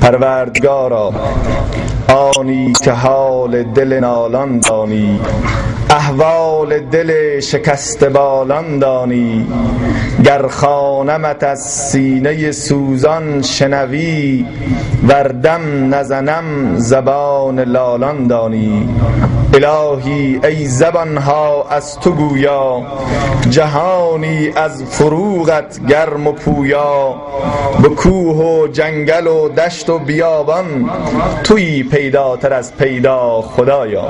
پروردگارا آنی که حال دل نالان دانی، احوال دل شکست بالان دانی. گر خوانمت از سینه سوزان شنوی، وردم نزنم زبان لالان دانی. الهی ای زبانها از تو گویا، جهانی از فروغت گرم و پویا. به کوه و جنگل و دشت و بیابان، تویی پیداتر از پیدا خدایا.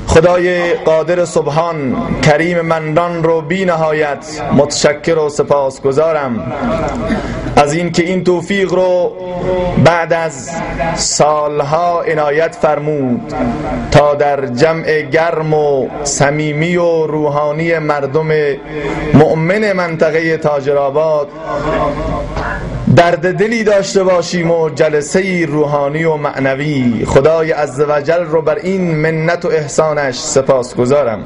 خدای قادر سبحان کریم منان رو بی نهایت متشکر و سپاسگزارم از این که این توفیق رو بعد از سالها عنایت فرمود تا در جمع گرم و صمیمی و روحانی مردم مؤمن منطقه تاجرآباد درد دلی داشته باشیم و جلسه روحانی و معنوی. خدای عزوجل رو بر این منت و احسانش سپاسگزارم.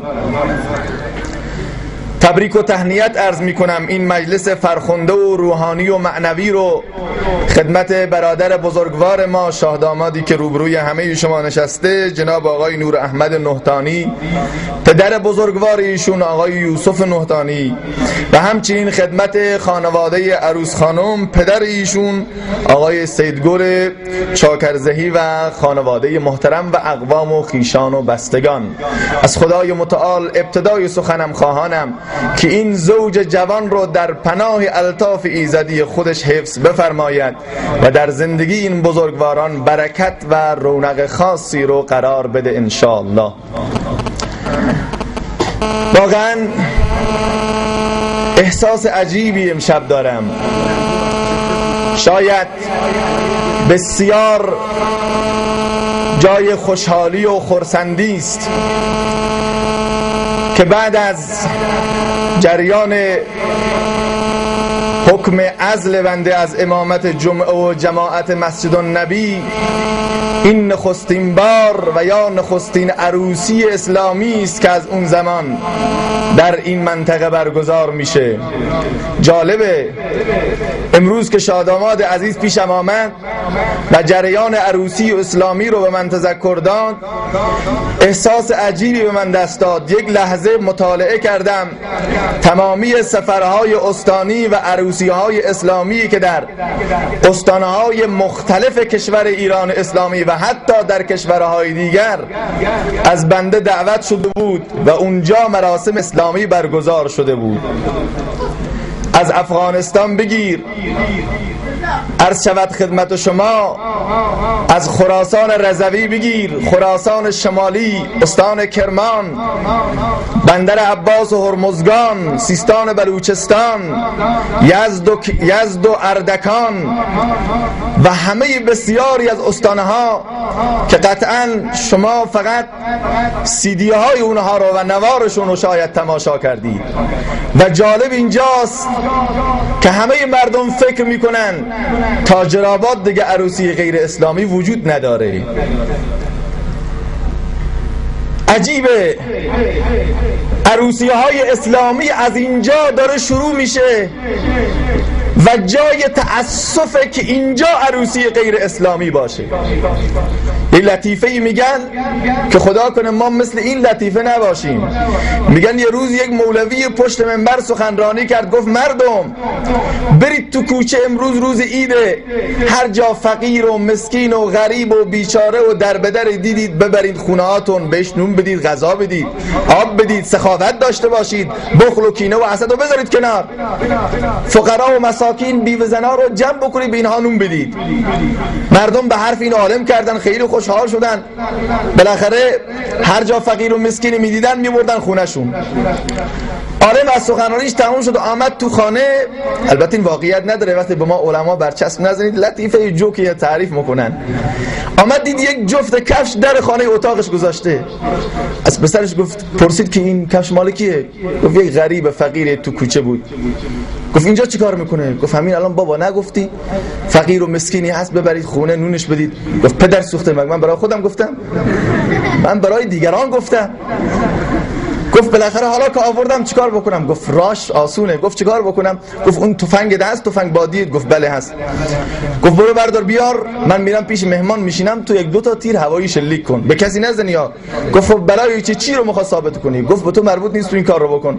تبریک و تهنیت عرض می کنم این مجلس فرخنده و روحانی و معنوی رو خدمت برادر بزرگوار ما شاهدامادی که روبروی همه شما نشسته، جناب آقای نور احمد نهتانی، پدر بزرگوار ایشون آقای یوسف نهتانی، و همچنین خدمت خانواده عروس خانم پدر ایشون آقای سیدگل چاکرزهی و خانواده محترم و اقوام و خیشان و بستگان. از خدای متعال ابتدای سخنم خواهانم که این زوج جوان رو در پناه الطاف ایزدی خودش حفظ بفرماید و در زندگی این بزرگواران برکت و رونق خاصی رو قرار بده انشاءالله. واقعا احساس عجیبی امشب دارم. شاید بسیار جای خوشحالی و خرسندی است که بعد از جریان حکم عزل بنده از امامت جمعه و جماعت مسجد النبی، این نخستین بار و یا نخستین عروسی اسلامی است که از اون زمان در این منطقه برگزار میشه. جالبه امروز که شاداماد عزیز پیشم آمد و جریان عروسی اسلامی رو به من تذکر داد، احساس عجیبی به من دست داد. یک لحظه مطالعه کردم تمامی سفرهای استانی و عروسیهای اسلامی که در استانهای مختلف کشور ایران اسلامی و حتی در کشورهای دیگر از بنده دعوت شده بود و اونجا مراسم اسلامی برگزار شده بود. از افغانستان بگیر، عرض شود خدمت شما، از خراسان رضوی بگیر، خراسان شمالی، استان کرمان، بندر عباس و هرمزگان، سیستان بلوچستان، یزد و اردکان و همه بسیاری از استانها که قطعا شما فقط سیدی های اونها رو و نوارشون رو شاید تماشا کردید. و جالب اینجاست که همه مردم فکر میکنن تاجرآباد دیگه عروسی غیر اسلامی وجود نداره. عجیبه، عروسی های اسلامی از اینجا داره شروع میشه و جای تأسفه که اینجا عروسی غیر اسلامی باشه. یه لطیفه ای میگن که خدا کنه ما مثل این لطیفه نباشیم. میگن یه روز یک مولوی پشت منبر سخنرانی کرد، گفت مردم برید تو کوچه، امروز روز عیده، هر جا فقیر و مسکین و غریب و بیچاره و دربدر دیدید ببرید خونه هاتون، بهش نون بدید، غذا بدید، آب بدید، سخاوت داشته باشید، بخل و کینه و حسد رو بذارید کنار، فقرا و مساکین بیوه زنا رو جمع بکنید، به اینها نون بدید. مردم به حرف این عالم کردن، خیلی خوشحال شدن. بالاخره هر جا فقیر و مسکین میدیدن میبردن خونهشون. عالم از سخنرانیش تمام شد و آمد تو خانه. البته این واقعیت نداره، وقتی به ما علما برچسب نزنید لطیفه جوکی تعریف میکنن. آمد دید یک جفت کفش در خانه اتاقش گذاشته. از پسرش گفت، پرسید که این کفش مال کیه؟ گفت یک غریب فقیر تو کوچه بود. گفت اینجا چی کار میکنه؟ گفت همین الان بابا نگفتی فقیر و مسکینی هست ببرید خونه نونش بدید؟ گفت پدر سوخته، من برای خودم گفتم؟ من برای دیگران گفتم. گفت بالاخره حالا که آوردم چیکار بکنم؟ گفت راش آسونه. گفت چیکار بکنم؟ گفت اون تفنگ هست؟ تفنگ بادیه؟ گفت بله هست. گفت برو بردار بیار، من میرم پیش مهمان میشینم، تو 1-2 تا تیر هوایی شلیک کن، به کسی نزنی ها. گفت برای چی رو میخواد ثابت کنی؟ گفت به تو مربوط نیست تو این کار رو بکن.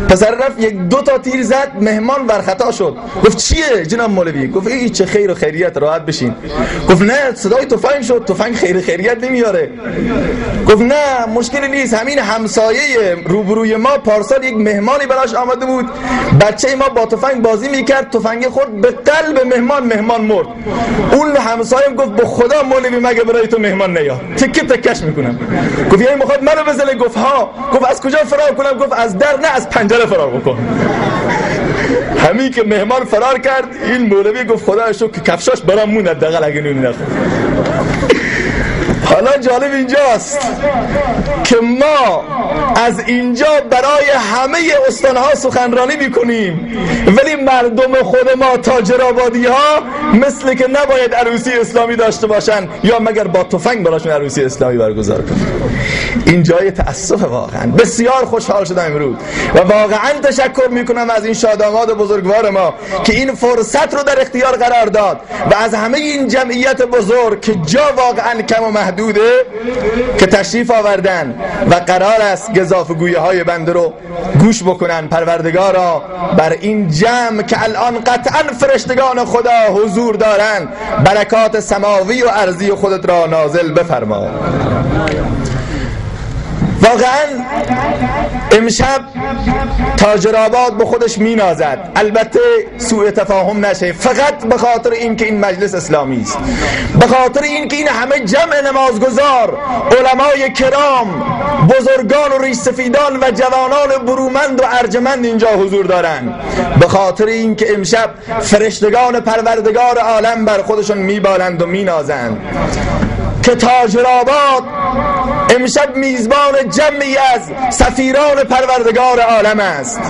پسر رفت 1-2 تا تیر زد، مهمان ورخطا شد. گفت چیه جناب مولوی؟ گفت ای چه خیر و خیریت، راحت بشین. گفت نه صدای تفنگ شد، تفنگ خیر و خیریت نمیاره. گفت نه مشکلی نیست، همین همسایه روبروی ما پارسال یک مهمانی براش آمده بود، بچه ما با تفنگ بازی میکرد، تفنگ خورد به قلب مهمان مرد. اون همسایه گفت به خدا مولوی مگه برای تو مهمان نیاد، تکه تکش میکنم. گفت یعنی میخواد منو بزنه؟ گفت ها. گفت از کجا فرار کنم؟ گفت از در نه، از پنجره فرار بکن. همین که مهمان فرار کرد، این مولوی گفت خدا شکر که کفشاش برام مون، حداقل اگه نونی نخورد. حالا جالب اینجاست که ما از اینجا برای همه استانها سخنرانی میکنیم، ولی مردم خود ما تاجرآبادی ها مثل که نباید عروسی اسلامی داشته باشن یا مگر با تفنگ براشون عروسی اسلامی برگزار کنیم. این جای تأسف. واقعا بسیار خوشحال شدم امروز و واقعا تشکر میکنم از این شاداماد بزرگوار ما که این فرصت رو در اختیار قرار داد و از همه این جمعیت بزرگ که جا واقعا کم و محدوده که تشریف آوردن و قرار است گزافگویی های بنده رو گوش بکنن. پروردگارا بر این جمع که الان قطعا فرشتگان خدا حضور دارن، برکات سماوی و ارضی خودت را نازل بفرما. واقعا امشب تاجرآباد به خودش مینازد. البته سوء تفاهم نشه، فقط به خاطر این که این مجلس اسلامی است، به خاطر این که این همه جمع نمازگزار، علمای کرام، بزرگان و ریش سفیدان و جوانان برومند و ارجمند اینجا حضور دارند، به خاطر این که امشب فرشتگان پروردگار عالم بر خودشون میبالند و مینازند که تاجرآباد امشب میزبان جمعی از سفیران پروردگار عالم است.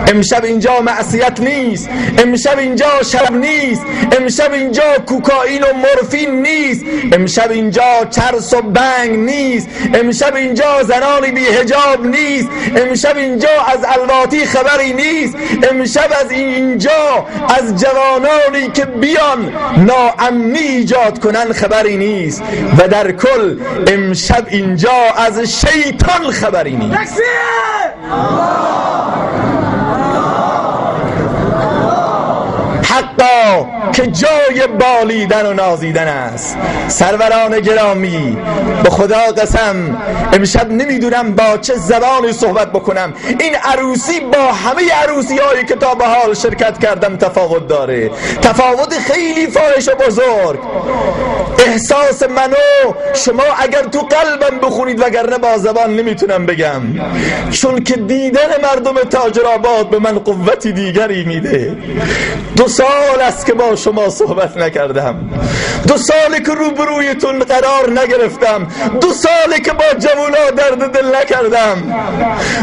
امشب اینجا معصیت نیست، امشب اینجا شراب نیست، امشب اینجا کوکائین و مورفین نیست، امشب اینجا چرس و بنگ نیست، امشب اینجا زنانی بی حجاب نیست، امشب اینجا از الواتی خبری نیست، امشب از اینجا از جوانانی که بیان ناامنی ایجاد کنن خبری نیست و در کل امشب اینجا از شیطان خبری نیست. حقا که جای بالیدن و نازیدن است. سروران گرامی، به خدا قسم امشب نمیدونم با چه زبانی صحبت بکنم. این عروسی با همه عروسی هایی که تا به حال شرکت کردم تفاوت داره، تفاوت خیلی فاحش و بزرگ. احساس منو شما اگر تو قلبم بخونید، وگرنه با زبان نمیتونم بگم، چون که دیدن مردم تاجرآباد به من قوتی دیگری میده. 2 سال است که با شما صحبت نکردم، 2 ساله که روبرویتون قرار نگرفتم، 2 ساله که با جوونا درد دل نکردم،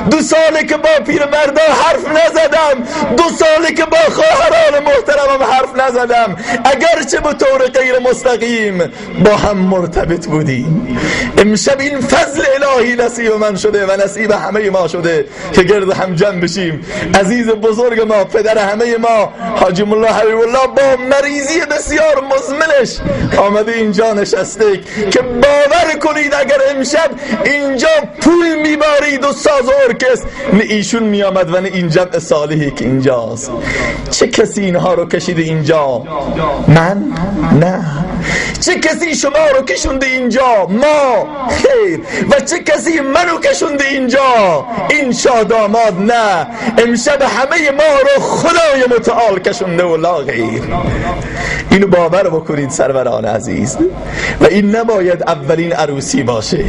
2 ساله که با پیرمردا حرف نزدم، 2 ساله که با خواهران محترمم حرف نزدم، اگرچه به طور غیر مستقیم با هم مرتبط بودیم. امشب این فضل الهی نصیب من شده و نصیب همه ما شده که گرد هم جمع بشیم. عزیز بزرگ ما، پدر همه ما، حاجی مولا حبیب الله با مریضی بسیار مزمنش آمده اینجا نشسته که باور کنید اگر امشب اینجا پول میبارید و ساز و ارکستر، نه ایشون میامد و نه این جمع صالحی که اینجاست. چه کسی اینها رو کشیده اینجا؟ من؟ نه. چه کسی شما رو کشونده اینجا؟ ما. خیر. و چه کسی منو کشونده اینجا؟ این شاداماد. نه، امشب همه ما رو خدای متعال کشونده و لا غیر. اینو باور بکنید سروران عزیز. و این نباید اولین عروسی باشه،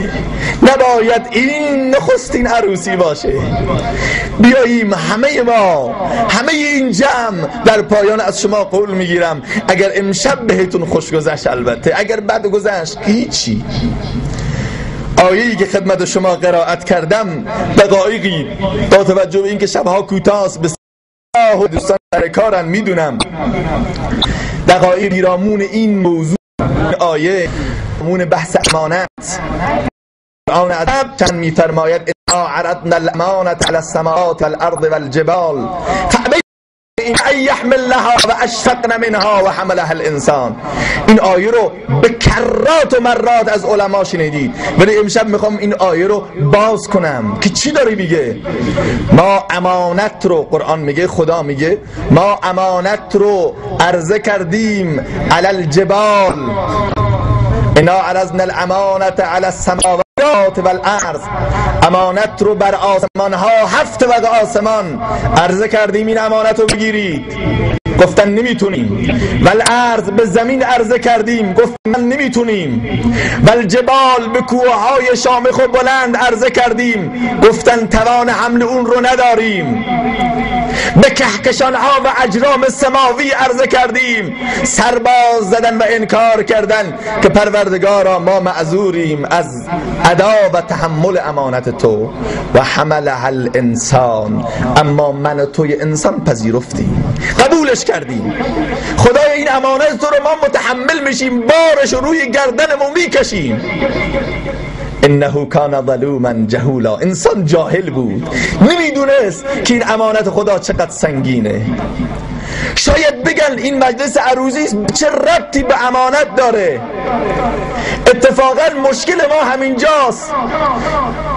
نباید این نخستین عروسی باشه. بیاییم همه ما، همه این جمع، در پایان از شما قول میگیرم اگر امشب بهتون خوش گذشت، البته اگر بد گذشت هیچی، آیه‌ای که خدمت شما قرائت کردم دقایقی با توجه به اینکه شبها کوتاست بسیار دوستان سر کارن، میدونم دقایق پیرامون این موضوع آیه، پیرامون بحث امانت قرآن ادب چند میفرماید انا عرضنا الامانة على السماوات والارض والجبال فابین ان یحملنها واشفقن منها وحملها الانسان. این آیه رو به کرات و مرات از علما شنیدید، ولی امشب میخوام این آیه رو باز کنم که چی داره میگه. ما امانت رو، قرآن میگه، خدا میگه ما امانت رو عرضه کردیم علی الجبال، انا عرضنا الامانة على السماوات والارض، امانت رو بر آسمان ها، 7 طبقه آسمان عرضه کردیم این امانت رو بگیرید، گفتن نمیتونیم. والارض، به زمین عرضه کردیم، گفتن نمیتونیم. والجبال، به کوههای شامخ و بلند عرضه کردیم، گفتن توان حمل اون رو نداریم. به کهکشانها و اجرام سماوی عرضه کردیم، سرباز زدن و انکار کردن که پروردگارا ما معذوریم از ادا و تحمل امانت تو. و حملها الانسان، اما من و توی انسان پذیرفتیم، قبولش کردیم. خدای این امانت تو رو ما متحمل میشیم، بارش رو روی گردنمون میکشیم. انه کان ظلوما جهولا، انسان جاهل بود، نمیدونست که این امانت خدا چقدر سنگینه. شاید بگن این مجلس عروضی چه ربطی به امانت داره. اتفاقا مشکل ما همینجاست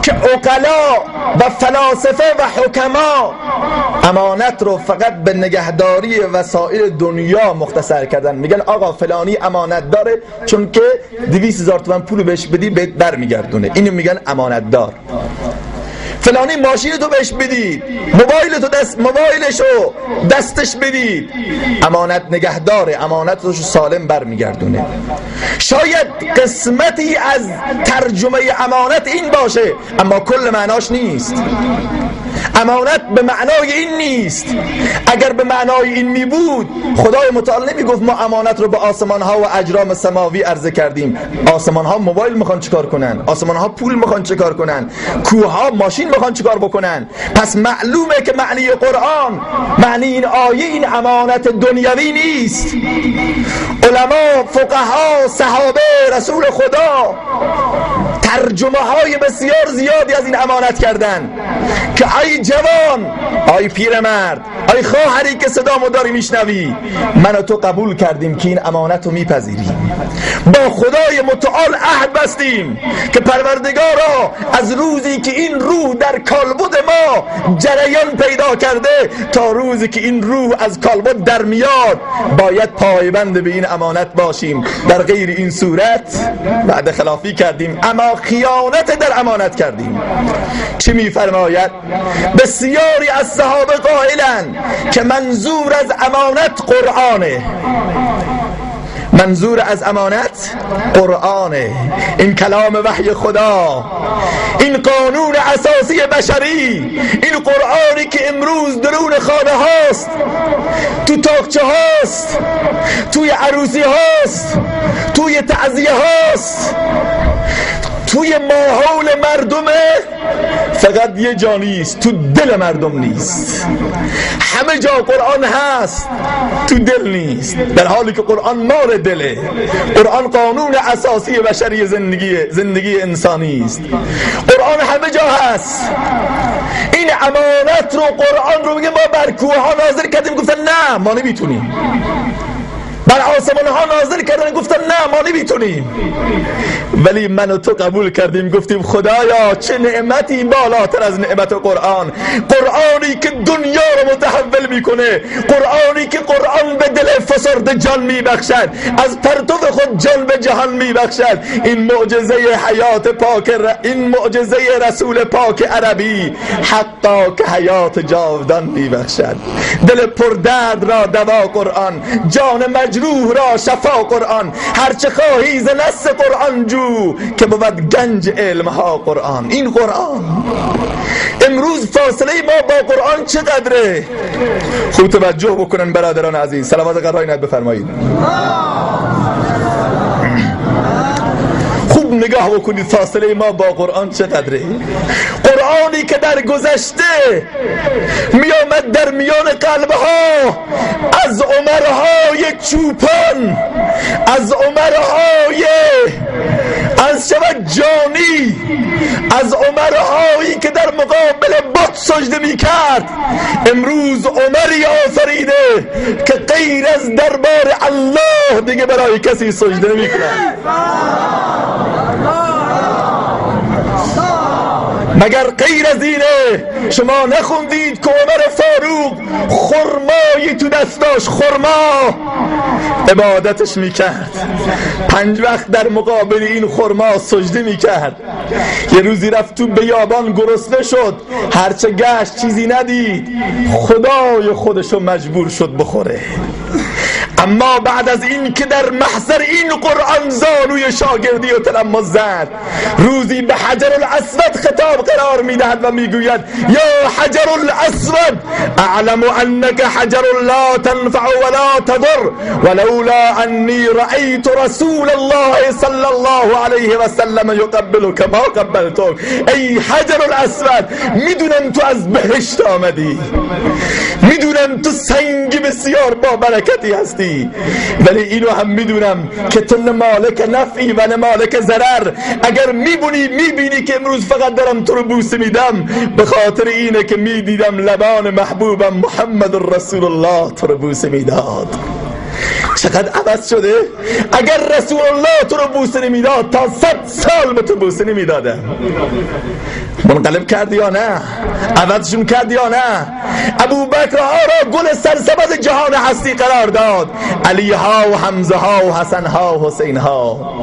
که عقلا و فلاسفه و حکما امانت رو فقط به نگهداری وسایل دنیا مختصر کردن. میگن آقا فلانی امانت داره چون که 200,000 تومان پول بهش بدی بهت برمیگردونه، اینو میگن امانت دار. فلانی ماشین تو بهش بدید، موبایلشو دستش بدید، امانت نگهداره، امانت رو سالم برمیگردونه. شاید قسمتی از ترجمه امانت این باشه، اما کل معناش نیست. امانت به معنای این نیست. اگر به معنای این می بود خدای متعال نمی گفت ما امانت رو به آسمان ها و اجرام سماوی عرضه کردیم. آسمان ها موبایل میخوان چیکار کنن؟ آسمان ها پول میخوان چیکار کنن؟ کوه ها ماشین میخوان چیکار بکنن؟ پس معلومه که معنی قرآن، معنی این آیه، این امانت دنیوی نیست. علما، فقها، صحابه رسول خدا ترجمه های بسیار زیادی از این امانت کردن که ای جوان، ای پیرمرد، ای خواهری که صدامو داری میشنوی، من و تو قبول کردیم که این امانت رو میپذیریم. با خدای متعال عهد بستیم که پروردگارا از روزی که این روح در کالبد ما جریان پیدا کرده تا روزی که این روح از کالبد در میاد باید پایبند به این امانت باشیم. در غیر این صورت وعده خلافی کردیم، اما خیانت در امانت کردیم. چی میفرماید؟ بسیاری از صحابه قائلن که منظور از امانت قرآنه. منظور از امانت قرآنه، این کلام وحی خدا، این قانون اساسی بشری، این قرآنی که امروز درون خانه هاست، تو تاقچه هاست، توی عروسی هاست، توی تعزیه هاست، توی ماحول مردمه، فقط یه جا نیست، تو دل مردم نیست. همه جا قرآن هست، تو دل نیست، در حالی که قرآن مال دله. قرآن قانون اساسی بشری زندگی انسانی است. قرآن همه جا هست. این امانت رو قرآن رو میگه ما بر کوه ها نازل کردیم، گفتن نه ما نمیتونیم. بر آسمان ها نازل کردن، گفتن نه ما نمیتونیم. ولی من و تو قبول کردیم، گفتیم خدایا چه نعمتی بالاتر از نعمت قرآن. قرآنی که دنیا رو متحول میکنه، قرآنی که قرآن به دل فسرده جان میبخشد، از پرتو خود جان به جهان میبخشد. این معجزه حیات پاک، این معجزه رسول پاک عربی، حتی که حیات جاودان میبخشد. دل پردرد را دوا قرآن، جان مجروح را شفا قرآن. هرچه خواهی ز نص قرآن جو که بود گنج علم ها قرآن. این قرآن. امروز فاصله ما با قرآن چقدره؟ خوب توجه بکنن برادران عزیز، صلوات قرآنت بفرمایید. خوب نگاه بکنید فاصله ما با قرآن چقدره. قرآنی که در گذشته میامد در میان قلبها، از عمرهای چوپان، از عمرهای، از عوض شود جانی از عمرهایی که در مقابل بت سجده می کرد. امروز عمری آفریده که غیر از دربار الله دیگه برای کسی سجده نمی کند. مگر غیر از اینه شما نخوندید که عمر فاروق خرمایی تو دستاش، خرما عبادتش میکرد، 5 وقت در مقابل این خرما سجده میکرد. یه روزی رفت تو بیابان گرسنه شد، هرچه گشت چیزی ندید، خدای خودشو مجبور شد بخوره. اما بعد از این که در محضر این قرآن زانوی شاگردی و تلمذ زد، روزی به حجر الاسود خطاب قرار میدهد و میگوید یا حجر الاسود اعلم انک حجر لا تنفع ولا تضر ولولا انی رأیت رسول الله صلی الله علیه و سلم یقبلک ما قبلتک. ای حجر الاسود، میدونم تو از بهشت آمدی، میدونم تو سنگ بسیار با برکتی هستی، ولی اینو هم میدونم که تو نه مالک نفعی و نه مالک ضرر. اگر میبینی که امروز فقط دارم تو رو بوسه میدم، به خاطر اینه که میدیدم لبان محبوبم محمد رسول الله تو رو بوسه میداد. چقدر عوض شده؟ اگر رسول الله تو رو بوسه نمیداد تا 100 سال به تو بوسه نمیدادم. منقلب کردی یا نه؟ عوضشون کردی یا نه؟ ابوبکر ها را گل سرسبز جهان هستی قرار داد، علی ها و حمزه ها و حسن ها و حسین ها.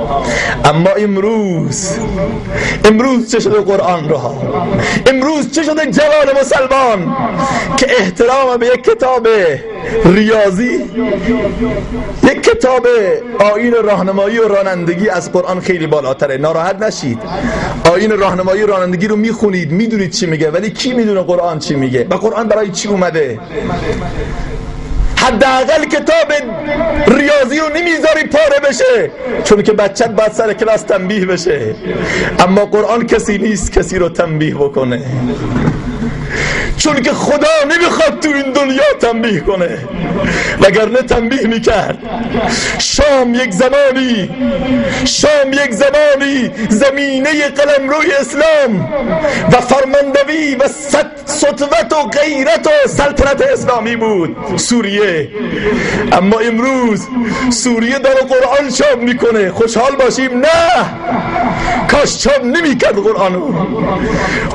اما امروز چه شده قرآن را؟ امروز چه شده جوان مسلمان که احترام به یک کتاب ریاضی، یک کتاب آیین راهنمایی و رانندگی از قرآن خیلی بالاتره. ناراحت نشید، آیین راهنمایی و رانندگی رو میخونید، میدونید چی میگه، ولی کی میدونه قرآن چی میگه و قرآن برای چی اومده؟ حداقل کتاب ریاضی رو نمیذاری پاره بشه، چون که بچت باید سر کلاس تنبیه بشه. اما قرآن کسی نیست کسی رو تنبیه بکنه، چون که خدا نمیخواد تو این دنیا تنبیه کنه، وگرنه تنبیه میکرد. شام یک زمانی زمینه قلمروی اسلام و فرماندوی و سطوت و غیرت و سلطنت اسلامی بود سوریه. اما امروز سوریه داره قرآن چاپ میکنه، خوشحال باشیم؟ نه، کاش چاپ نمیکرد.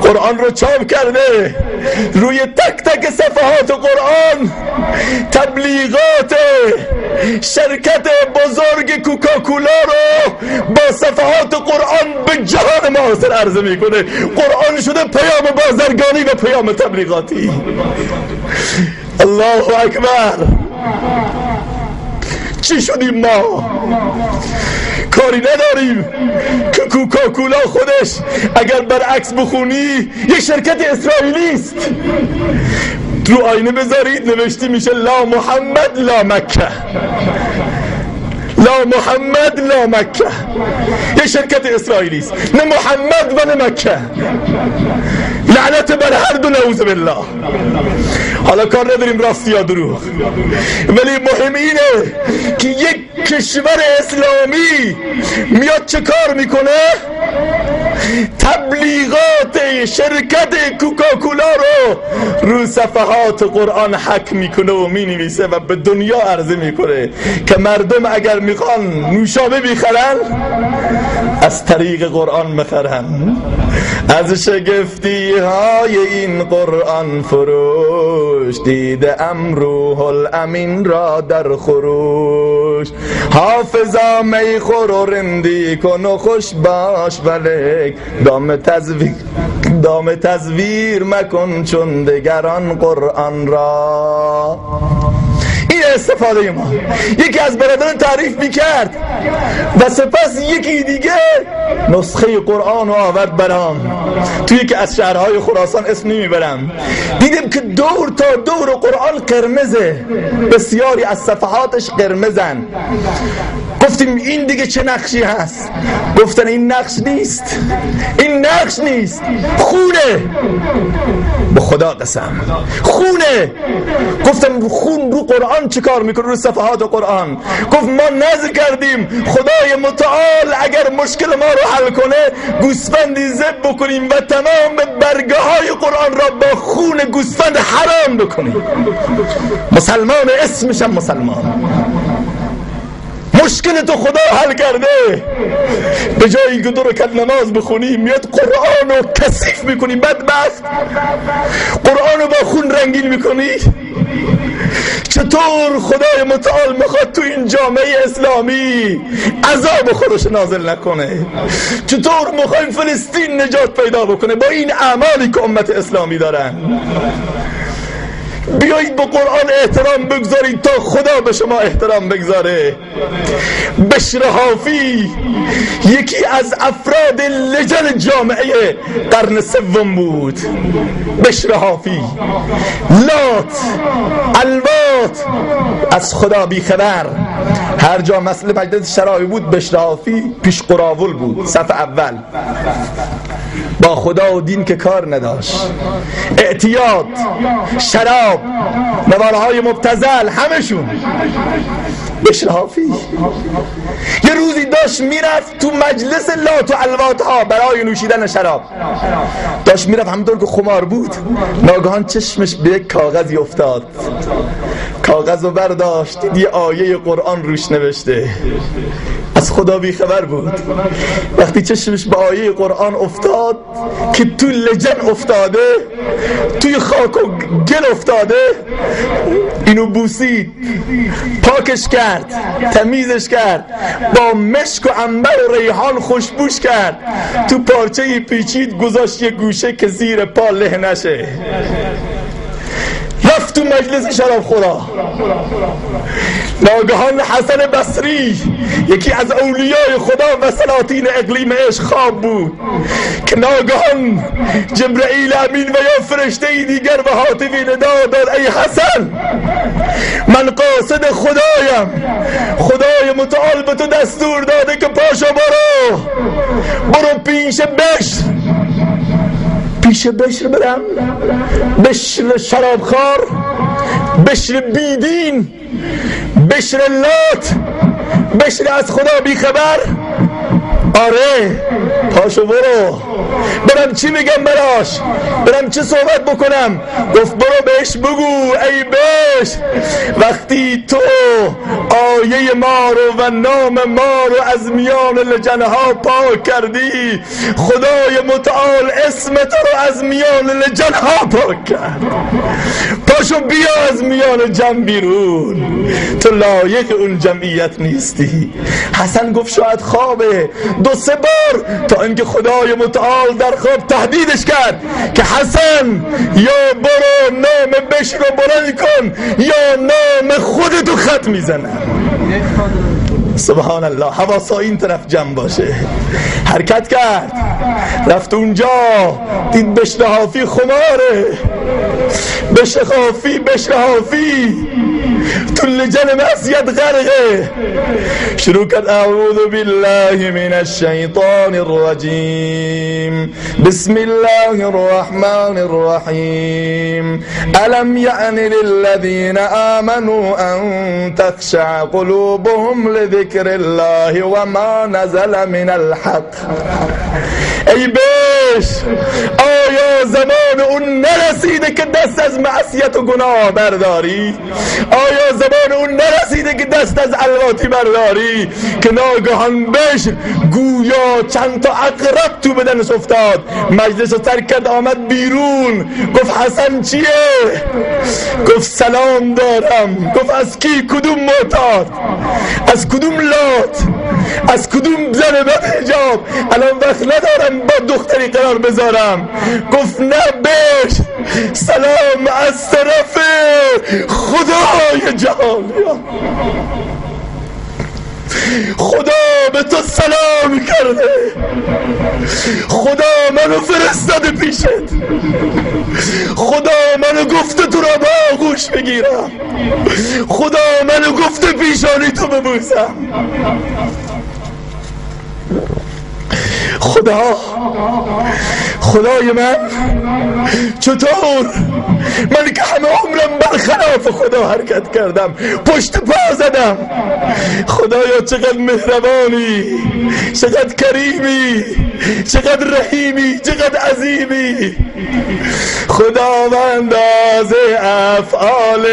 قرآن رو چاپ کرده، روی تک تک صفحات قرآن تبلیغات شرکت بزرگ کوکاکولا رو با صفحات قرآن به جهان معاصر عرضه میکنه. قرآن شده پیام بازرگانی و پیام تبلیغاتی. الله اکبر. چی شدیم ما؟ کاری نداریم که کوکاکولا خودش اگر برعکس بخونی یک شرکت اسرائیلی است. رو آینه بذارید نوشته میشه لا محمد لا مکه، لا محمد لا مکه. یک شرکت اسرائیلی است، نه محمد و نه مکه. لعنت بر هر دو، نعوذ بالله. حالا کار نداریم راستی یا دروغ، ولی مهم اینه که یک کشور اسلامی میاد چه کار میکنه؟ تبلیغات شرکت کوکاکولا رو صفحات قرآن حک میکنه و مینویسه و به دنیا عرضه میکنه که مردم اگر میخوان نوشابه بخرن از طریق قرآن بخرن. از شگفتی های این قرآن فروش دیدم روح الامین را در خروش. حافظا می خور و رندی کن و خوش باش، ولک دام تزویر مکن چون دگران قرآن را. این استفاده ما. یکی از برادران تعریف میکرد و سپس یکی دیگه نسخه قرآن رو آورد برام. توی یکی از شهرهای خراسان، اسم نمیبرم، دیدم که دور تا دور قرآن قرمزه، بسیاری از صفحاتش قرمزن. گفتیم این دیگه چه نقشی هست؟ گفتن این نقش نیست، این نقش نیست، خونه. به خدا قسم خونه. گفتم خون رو قرآن چه کار میکنه؟ رو صفحات قرآن. گفت ما نذر کردیم خدای متعال اگر مشکل ما رو حل کنه گوسفندی ذبح بکنیم و تمام برگه های قرآن را با خون گوسفند حرام بکنیم. مسلمان اسمش هم مسلمان. مشکل تو خدا حل کرده، به جایی که 2 رکعت نماز بخونی میاد قرآن رو کثیف میکنی. بدبخت قرآن رو با خون رنگین میکنی. چطور خدای متعال میخواد تو این جامعه اسلامی عذاب خودش نازل نکنه؟ چطور میخوایم فلسطین نجات پیدا بکنه با این اعمالی که امت اسلامی دارن؟ بیایید با قرآن احترام بگذارید تا خدا به شما احترام بگذاره. بشر حافی یکی از افراد لجن جامعه قرن 3 بود. بشر حافی، لات، الوات، از خدا بیخبر. هر جا مسئله مجلس شرعی بود بشر حافی پیش قراول بود، صف اول. با خدا و دین که کار نداشت. اعتیاد، شراب، نوارهای مبتذل، همشون. بشر حافی یه روزی داشت میرفت تو مجلس لات و الوات ها برای نوشیدن شراب. داشت میرفت همونطور که خمار بود، ناگهان چشمش به یک کاغذی افتاد. کاغذ رو برداشت، دید یه آیه قرآن روش نوشته. از خدا بیخبر بود. وقتی چشمش به آیه قرآن افتاد که تو لجن افتاده، توی خاک و گل افتاده، اینو بوسید، پاکش کرد، تمیزش کرد، با مشک و عنبر و ریحان خوشبوش کرد، تو پارچه پیچید گذاشت یه گوشه که زیر پا له نشه. رفت تو مجلس شراب خورا. ناگهان حسن بصری یکی از اولیای خدا و سلاطین اقلیم عشق خواب بود که ناگهان جبرئیل امین و یا فرشته دیگر به هاتفی ندا داد: ای حسن، من قاصد خدایم، خدای متعال به تو دستور داده که پاشو برو پیش بشر برم. بشر شرابخوار، بشر بیدین، بشر لات، بشر از خدا بیخبر. آره پاشو برم چی میگم براش؟ برم چه صحبت بکنم؟ گفت برو بهش بگو ای بشر، وقتی تو آیه ما رو و نام ما رو از میان لجنها پاک کردی، خدای متعال اسم تو رو از میان لجنها پاک کرد. پاشو بیا از میان جمع بیرون، تو لایق اون جمعیت نیستی. حسن گفت شاید خوابه. 2-3 بار تا اینکه خدای متعال در خواب تهدیدش کرد که حسن یا برو نام بشر رو بلند کن یا نام خودتو خط میزنم. سبحان الله. حواسا این طرف جمع باشه. حرکت کرد، رفت اونجا، دید بشر حافی خماره. بشر حافی تو لجن معصیت غرقه. شروع کرد: اعوذ بالله من الشیطان الرجیم، بسم الله الرحمن الرحیم، الم یعن للذین آمنوا ان تخشع قلوبهم لذکر الله و ما نزل من الحق. ای بشر، آیا زمان اون نرسیده که دست از معصیت و گناه برداری؟ آیا زمان اون نرسیده که دست از الواتی برداری که ناگهان بشر گویا چند تا عقرب تو بدنش افتاد، مجلس رو ترک کرد، آمد بیرون. گفت حسن چیه؟ گفت سلام دارم. گفت از کی؟ کدوم معتاد؟ از کدوم لات؟ از کدوم زن بدحجاب؟ الان وقت ندارم با دختری قرار بذارم. گفت نه بشر، سلام از طرف خدای جهان. خدا به تو سلام کرده، خدا منو فرستاده پیشت، خدا منو گفته تو را با آغوش بگیرم، خدا منو گفته پیشانی تو ببوسم، خدای من چطور من که همه عمرم برخلاف خدا حرکت کردم، پشت پا زدم. خدایا چقدر مهربانی، چقدر کریمی، چقدر رحیمی، چقدر عظیمی. خداوند از افعال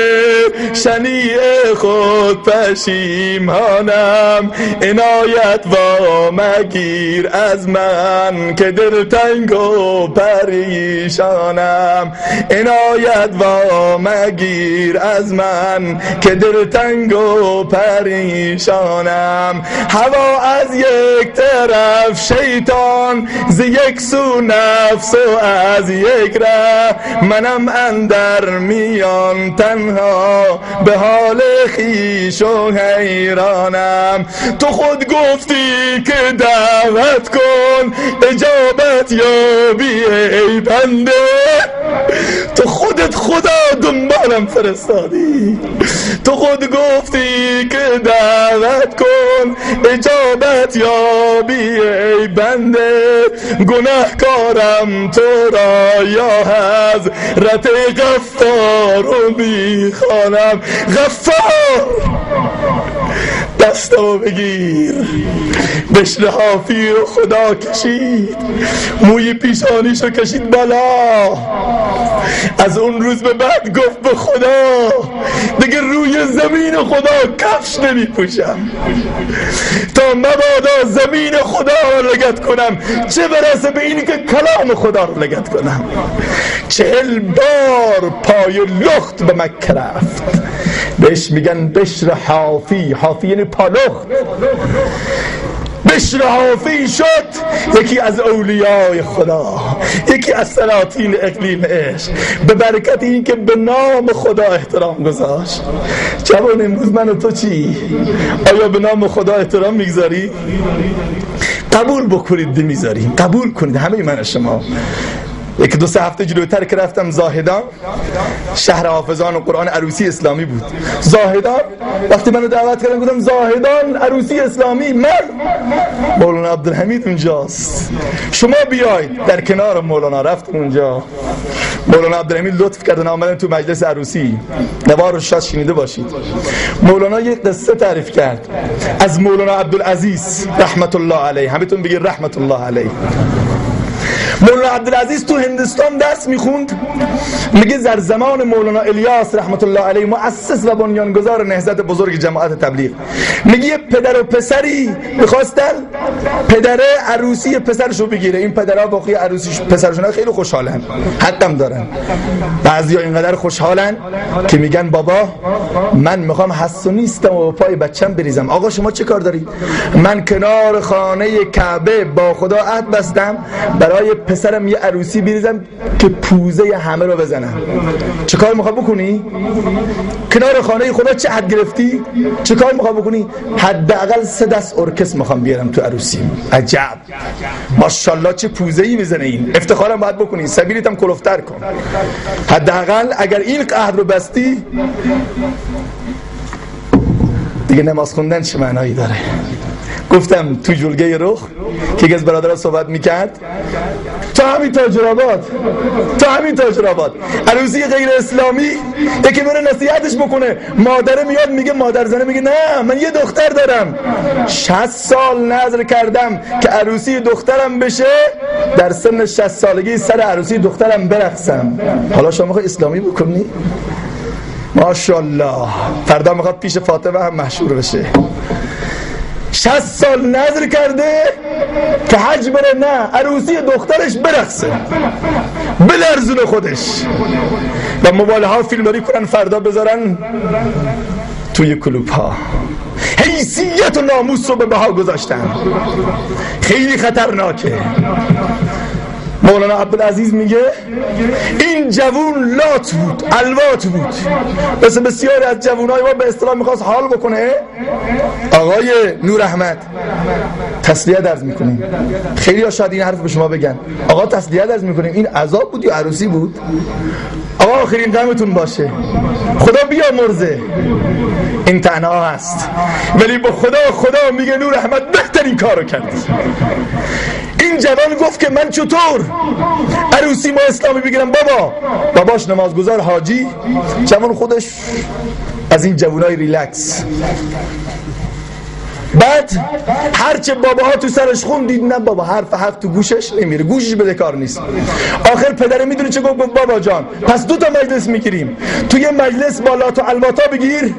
شنیع خود پشیمانم، عنایت وا مگیر از من که دلتنگ و پریشانم. عنایت وا مگیر از من که دلتنگ و پریشانم. هوا از یک طرف شیطان، ز یک سو نفس و از یک ره، منم اندر میان تنها به حال خویش و حیرانم. تو خود گفتی که دعوت کن اجابت یابی ای بنده، تو خودت خدا دنبالم فرستادی. تو خود گفتی که دعوت کن اجابت یابی ای بنده، گناهکارم تو را یا حضرت غفار رو میخوانم. غفار دستمو بگیر. بشر حافی رو خدا کشید، موی پیشانیشو کشید بالا. از اون روز به بعد گفت به خدا دیگه روی زمین خدا کفش نمی پوشم تا مبادا زمین خدا رو لگد کنم، چه برسه به اینی که کلام خدا رو لگد کنم. 40 بار پای لخت به مکه رفت. بهش میگن بشر حافی. حافی یعنی پالخت. بشر حافی شد یکی از اولیای خدا، یکی از سلاطین اقلیم عشق، به برکت این که به نام خدا احترام گذاشت. جوان امروز من و تو چی؟ آیا به نام خدا احترام میگذاری؟ قبول بکنید میذاریم، قبول کنید همه من شما. 1-2 هفته جلوتر که رفتم زاهدان، شهر حافظان و قرآن عروسی اسلامی بود. زاهدان وقتی منو دعوت کردن گفتم زاهدان عروسی اسلامی، من مولانا عبدالحمید اونجاست، شما بیاید. در کنار مولانا رفتم اونجا. مولانا عبدالحمید لطف کردن آمدن تو مجلس عروسی. نوار رو شاید شنیده باشید. مولانا یک قصه تعریف کرد از مولانا عبدالعزیز رحمت الله علیه. همتون بگید رحمت الله علیه. مولانا عبدالعزیز تو هندستان درس میخوند. میگه در زمان مولانا الیاس رحمت الله علیه، مؤسس و بنیانگذار نهضت بزرگ جماعت تبلیغ، میگه پدر و پسری میخواستن پدره عروسی پسرشو بگیره. این پدرها واقعی عروسی پسرشون خیلی خوشحالن، حقم دارن. بعضیا اینقدر خوشحالن که میگن بابا من میخوام حسو نیستم و پای بچم بریزم. آقا شما چه کار دارید؟ من کنار خانه کعبه با خدا عهد بستم برای پسرم یه عروسی بریزم که پوزه همه رو بزنم. چه کار میخوای بکنی؟ کنار خانه خدا چه عهد گرفتی؟ چه کار میخوای بکنی؟ حداقل 3 دست ارکستر میخوام بیارم تو عروسی. عجب، ماشاءالله چه پوزه‌ای میزنه این. افتخارم باید بکنی، سبیلت هم کلفتر کن. حداقل اگر این عهد رو بستی دیگه نماز خوندن چه معنایی داره؟ گفتم تو جلگه رخ که یکی از برادرها صحبت میکرد، تا همین تاجر آباد عروسی غیر اسلامی یکی بره نصیحتش بکنه، مادره میاد میگه، مادر زنه میگه نه من یه دختر دارم 60 سال نذر کردم که عروسی دخترم بشه، در سن 60 سالگی سر عروسی دخترم برقصم. حالا شما میخوای اسلامی بکنی؟ ماشاءالله فردا میخواد پیش فاطمه هم مشهور بشه. 60 سال نذر کرده که حج بره، نه عروسی دخترش برقصه، بلرزونه خودش و موبایل ها فیلمبری کنن فردا بذارن توی کلوب ها. حیثیت و ناموس رو به بها گذاشتن. خیلی خطرناکه. مولانا عبدالعزیز میگه این جوون لات بود، الوات بود، مثل بسیاری از جوونای ما به اصطلاح میخواست حال بکنه. آقای نور احمد تسلیت عرض میکنیم. خیلی ها شاید این حرف به شما بگن آقا تسلیت عرض میکنیم، این عذاب بود یا عروسی بود؟ آقا آخرین غمتون باشه، خدا بیامرزه. این تنها هست، ولی با خدا میگه نور احمد بهترین کارو کرد. این جوان گفت که من چطور عروسی ما اسلامی بگیرم؟ باباش نمازگزار حاجی، جوان خودش از این جوانای ریلکس. بعد هرچه باباها تو سرش خون دید نه بابا حرف حق تو گوشش نمیره، گوشش بده کار نیست. آخر پدره میدونه چه گفت بابا جان پس 2 تا مجلس میگیریم، تو یه مجلس با لات و الواتا بگیر،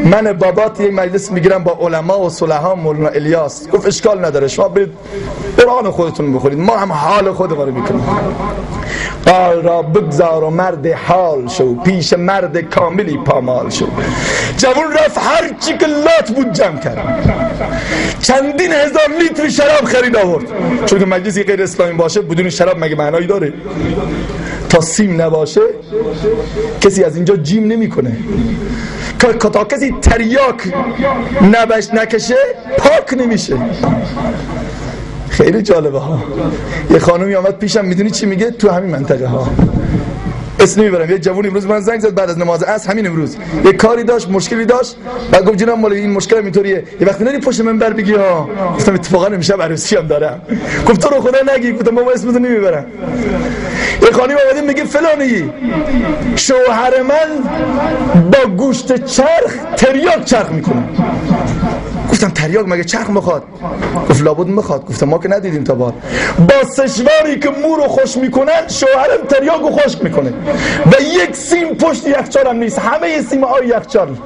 من بابات یک مجلس میگیرم با علما و صلحا مولانا الیاس. گفت اشکال نداره شما برید قرآن خودتون بخورید، ما هم حال خودمون رو میکنیم. قال را بگذار و مرد حال شو، پیش مرد کاملی پامال شو. جوان رفت هر چی که لات بود جمع کرد، چندین هزار لیتر شراب خرید آورد، چون که مجلسی غیر اسلامی باشه بدون شراب مگه معنایی داره؟ تا سیم نباشه کسی از اینجا جیم نمیکنه، تا کسی تریاک نکشه پاک نمیشه. خیلی جالبه ها. یه خانومی آمد پیشم، میدونی چی میگه؟ تو همین منطقه ها اسم نمیبرم، یه جوون امروز من زنگ زد بعد از نماز عصر، همین امروز یه کاری داشت، مشکلی داشت، بعد گفت جناب مولوی این مشکل اینطوریه، یه وقتی نری پشت منبر بگی ها. گفتم اتفاقا امشب عروسی هم دارم. گفت تو رو خدا نگی. گفتم بابا اسمتو نمیبرم. یه خانم اومده میگه فلانی شوهر من با گوشت چرخ تریاک چرخ میکنه. گفتم تریاک مگه چرخ میخواد؟ گفت لابد میخواد. گفتم ما که ندیدیم تا بار. با سشواری که مو رو خوش میکنن شوهرم تریاکو خشک میکنه و یک سیم پشت یخچال هم نیست، همه سیم های یخچال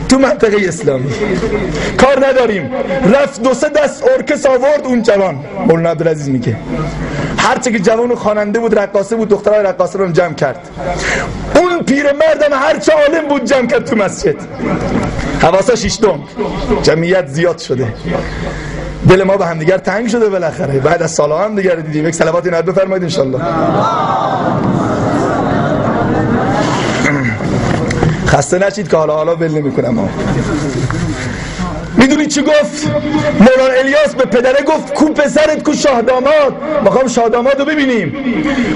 تو منطقه اسلامی. کار نداریم. رفت 2-3 دست ارکس آورد اون جوان. مولانا عبدالعزیز میگه هرچه که جوان خواننده بود، رقاصه بود، دخترای رقاصه رو جمع کرد. اون پیرمردم هرچه عالم بود جمع کرد تو مسجد. حواسا شیشتم، جمعیت زیاد شده، دل ما به هم دیگر تنگ شده بالاخره. بعد از سالها هم دیگر دیدیم. یک صلوات نعت بفرمایید ان شاء الله. خسته نشید که حالا ول نمی‌کنم. میدونی چی گفت؟ مولانا الیاس به پدره گفت کو پسرت، کو شاه داماد، میخوام شاه داماد رو ببینیم.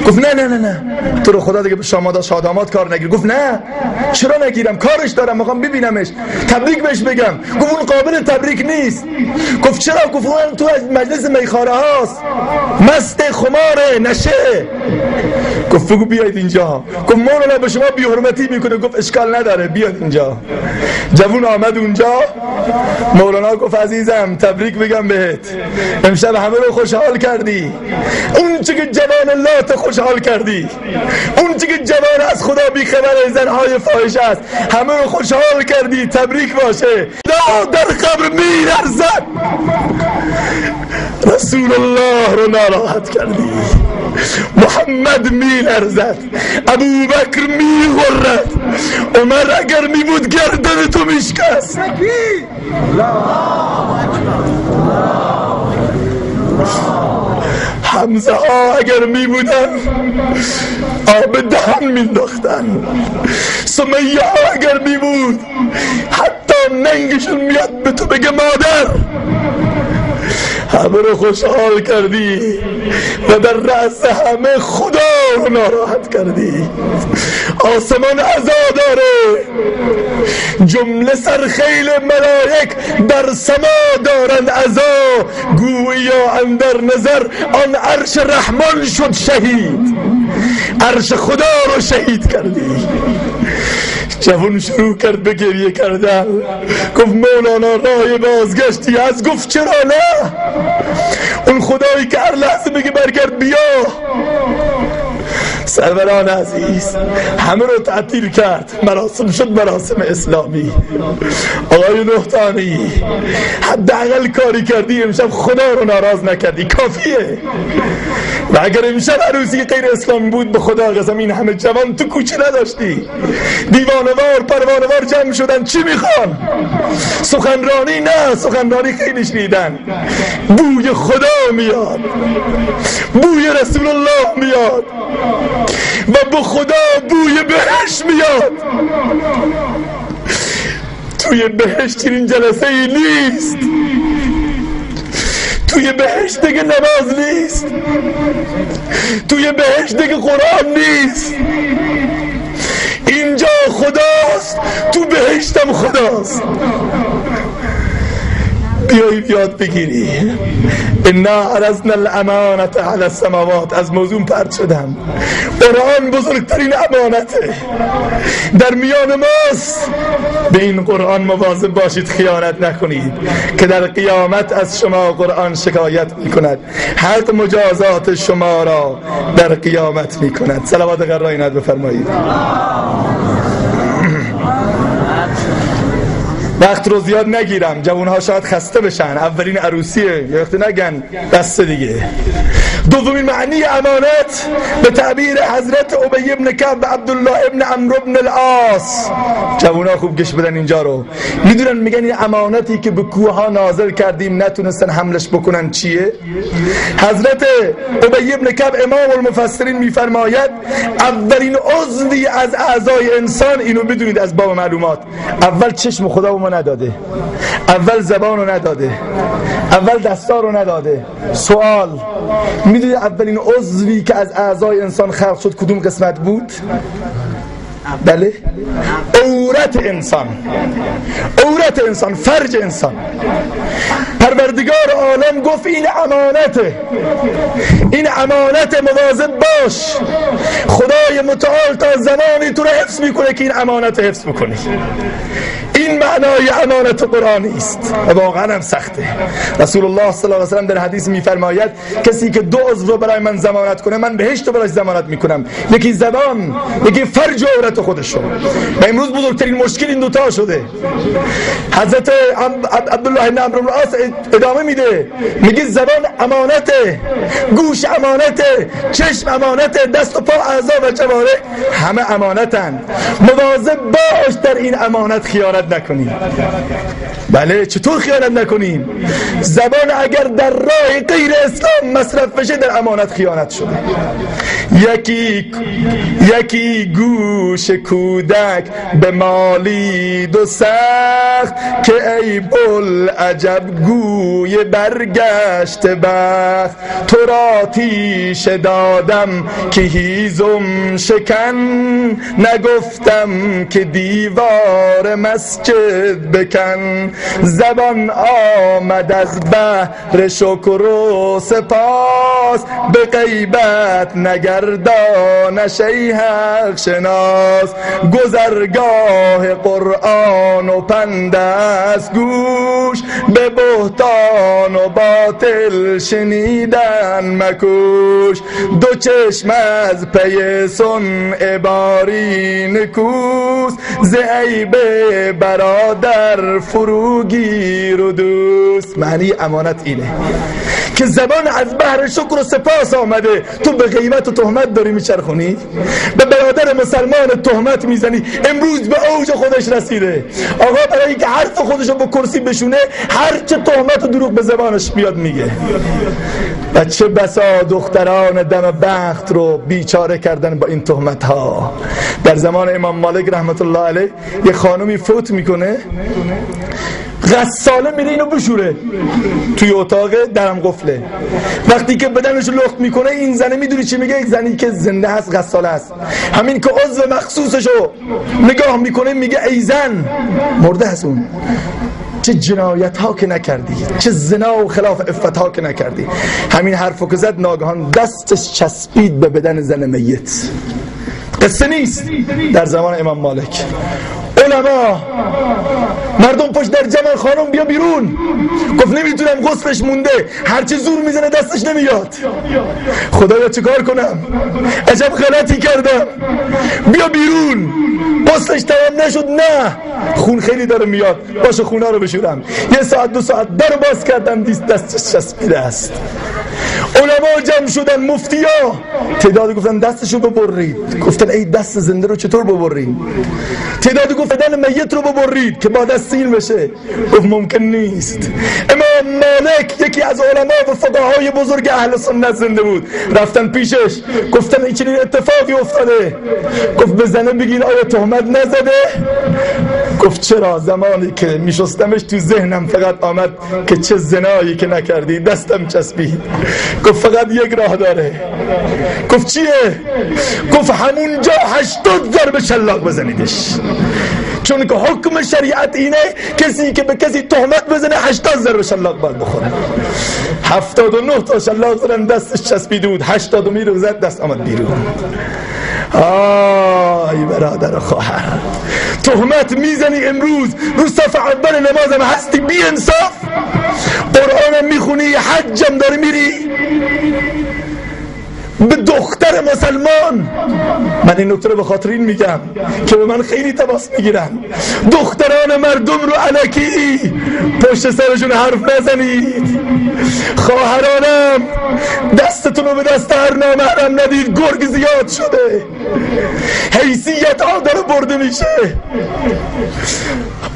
گفت نه تو رو خدا دیگه به شاه داماد کار نگیر. گفت نه چرا نگیرم، کارش دارم، میخوام ببینمش، تبریک بهش بگم. گفت اون قابل تبریک نیست. گفت چرا؟ گفت اون تو از مجلس میخواره هاست، مست خماره نشه. گفت بگو بیاید اینجا. گفت مولانا به شما بی حرمتی میکنه. گفت اشکال نداره بیاد اینجا. جوون آمد اونجا. مولانا گفت عزیزم تبریک بگم بهت، امشب همه رو خوشحال کردی. اون چه که جوان لات خوشحال کردی، اون چه که جوان از خدا بیخبر زنهای فاحشه است، همه رو خوشحال کردی. تبریک باشه. در قبر می‌لرزد، رسول الله رو ناراحت کردی. محمد می‌لرزد، ابوبکر می‌غرد، عمر اگر می‌بود گردن تو میشکست. حمزه ها اگر می‌بودن آب دهن مینداختن. سمیه ها اگر می‌بود حتی ننگشون میاد به تو بگه مادر. همه رو خوشحال کردی و در رأس همه خدا رو ناراحت کردی. آسمان عزا داره، جمله سرخیل ملائک در سما دارند عزا، گویا اندر نظر آن عرش رحمان شد شهید، عرش خدا رو شهید کردی. جوان شروع کرد به گریه کردن. گفت مولانا راه بازگشتی از؟ گفت چرا نه؟ اون خدایی که هر لحظه بگه برگرد بیا. سروران عزیز همه رو تعطیل کرد، مراسم شد مراسم اسلامی. آقای نهتانی حداقل کاری کردی، امشب خدا رو ناراض نکردی، کافیه. و اگر امشب عروسی غیر اسلامی بود به خدا قسم این همه جوان تو کوچه نداشتی. دیوانوار پروانوار جمع شدن، چی میخوان؟ سخنرانی نه، سخنرانی خیلی شنیدن. بوی خدا میاد، بوی رسول الله میاد و به خدا بوی بهشت میاد. توی بهشت این جلسه ای نیست، توی بهشت دیگه نماز نیست، توی بهشت دیگه قرآن نیست. اینجا خداست، تو بهشتم خداست. بیایی یاد بگیری. انا عرضنا الامانة علی السماوات. از موضوع پرت شدم. قرآن بزرگترین امانته در میان ماست. به این قرآن مواظب باشید خیانت نکنید که در قیامت از شما قرآن شکایت میکند، حق مجازات شما را در قیامت میکند. صلوات غرائنت بفرمایید. وقت رو زیاد نگیرم، جوانها شاید خسته بشن، اولین عروسیه، یه وقت نگن دست دیگه. دومین معنی امانت به تعبیر حضرت ابی ابن کعب و عبدالله ابن عمرو ابن العاص، جوانها خوب گوش بدن اینجا رو، میدونن میگن این امانتی که به کوه ها نازل کردیم نتونستن حملش بکنن چیه؟ حضرت ابی ابن کعب امام المفسرین میفرماید اولین عضوی از اعضای انسان، اینو بدونید از باب معلومات، اول چشم خدا به ما نداده، اول زبان رو نداده، اول دستا رو نداده. سوال، میدونید اولین عضوی که از اعضای انسان خلق شد کدوم قسمت بود؟ بله، عورت انسان، عورت انسان، فرج انسان. پروردگار عالم گفت این امانته، این امانت، مواظب باش. خدای متعال تا زمانی تو رو حفظ میکنه که این امانت حفظ بکنی. این معنای امانت قرآنی است و واقعا هم سخته. رسول الله صلی الله علیه و سلم در حدیث میفرماید کسی که دو عضو رو برای من ضمانت کنه من بهشت رو براش ضمانت میکنم، یکی زبان، یکی فرج و عورت خودش رو. و امروز بزرگترین مشکل این دوتا شده. حضرت عبدالله بن عمرو بن العاص ادامه میده، میگه زبان امانته، گوش امانته، چشم امانته، دست و پا، اعضا و جوارح همه امانتن. مواظب باش در این امانت خیانت نکنیم. بله، چطور خیانت نکنیم؟ زبان اگر در راه غیر اسلام مصرف بشه در امانت خیانت شده. یکی گوش کودک به مالید و سخت که ای بوالعجب گوی برگشت بخت. تو را تیش دادم که هیزم شکن، نگفتم که دیوار مسجد بکن. زبان آمد از بحر شکر و سپاس، به غیبت نگردانش ای حق شناس. گذرگاه قرآن و پند از گوش، به بهتان و باطل شنیدن مکوش. دو چشم از پی صنع باری نکوس، ز عیب برادر فروگیر و دوست. معنی امانت اینه که زبان از بحر شکر و سپاس آمده، تو به غیبت و تهمت داری میچرخونی، به برادر مسلمان تهمت میزنی. امروز به اوج خودش رسیده آقا، برای اینکه حرف خودشو به کرسی بشونه هرچه تهمت و دروغ به زبانش بیاد میگه. و چه بسا دختران دم بخت رو بیچاره کردن با این تهمت ها. در زمان امام مالک رحمت الله علیه یه خانومی فوت میکنه، غساله میره اینو بشوره توی اتاق، درم قفله. وقتی که بدنش لخت میکنه این زنه میدونی چی میگه؟ یک زنی که زنده هست غساله هست، همین که عضو مخصوصشو نگاه میکنه میگه ای زن مرده هست اون. چه جنایت ها که نکردی، چه زنا و خلاف عفت ها که نکردی. همین حرفو که زد ناگهان دستش چسبید به بدن زن میت. قصه نیست، در زمان امام مالک علما مردم پشت در جمع، خانم بیا بیرون. گفت نمیتونم، غسلش مونده، هرچی زور میزنه دستش نمیاد. خدایا چیکار کنم؟ عجب غلطی کردم، بیا بیرون. غسلش تمام نشد، نه خون خیلی داره میاد، باشه خونه رو بشورم. یه ساعت دو ساعت در باز کردم دستش چسبیده است. علما جمع شدن، مفتیا تعداد گفتن دستشو ببرید. گفتن ای دست زنده رو چطور ببرید؟ تعداد گفت بدن میت رو ببرید که با دست سیل بشه. گفت ممکن نیست. امام مالک یکی از علما و فقهای بزرگ اهل سنت زنده بود، رفتن پیشش گفتن این چنین اتفاقی افتاده. گفت به زنه بگین آیا تهمت نزده؟ گفت چرا، زمانی که میشستمش تو ذهنم فقط آمد که چه زنایی که نکردی، دستم چسبید. گفت فقط یک راه داره. گفت چیه؟ گفت همونجا 80 ضربه شلاق بزنیدش. چون که حکم شریعت اینه کسی که به کسی تهمت بزنه 80 ضرب شلاق باید بخوره. 79 تا شلاق زدن دستش چسبیده بود، 80 رو زد دست آمد بیرون. آی برادر و خواهر، تهمت میزنی امروز رو صف اول نمازم هستی بی انصاف، قرآنم میخونی، حجم داری میری، به دختر مسلمان. من این نکته رو به خاطر این میگم که به من خیلی تماس میگیرن، دختران مردم رو الکی پشت سرشون حرف نزنید. خواهرانم دستتون رو به دست هر نامحرم ندید، گرگ زیاد شده، حیثیت ها داره برده میشه.